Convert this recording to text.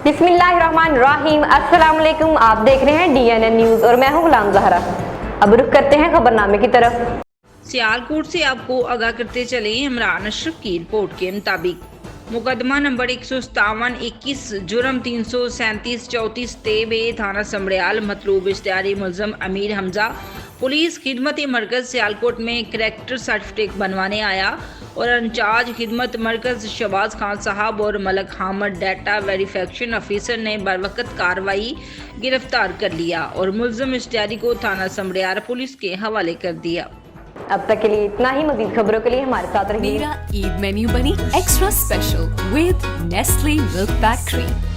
बिस्मिल्लाहिर्रहमानिर्रहीम। अस्सलाम वालेकुम। आप देख रहे हैं DNN न्यूज़ और मैं हूं गुलाम जहरा। अब रुख करते हैं खबरनामे की तरफ। सियालकोट से आपको आगाह करते चले इमरान अशरफ की रिपोर्ट के मुताबिक मुकदमा नंबर 157-21 जुर्म 337-34 तेबे थाना समड़ियाल मतलूब इश्तिहारी मुलजम अमीर हमजा पुलिस खिदमत मरकज़ सियालकोट में करैक्टर सर्टिफिकेट बनवाने आया और इंचार्ज खिदमत मरकज़ शहबाज खान साहब और Malik Hamid data verification officer ने बरवक़्त कार्रवाई गिरफ्तार कर लिया और मुलजम इश्तिहारी को थाना समड़ियाल पुलिस के हवाले कर दिया। अब तक के लिए इतना ही। मजीद खबरों के लिए हमारे साथ रहिए। मेरा ईद मेन्यू बनी extra special with Nestle milk pack cream.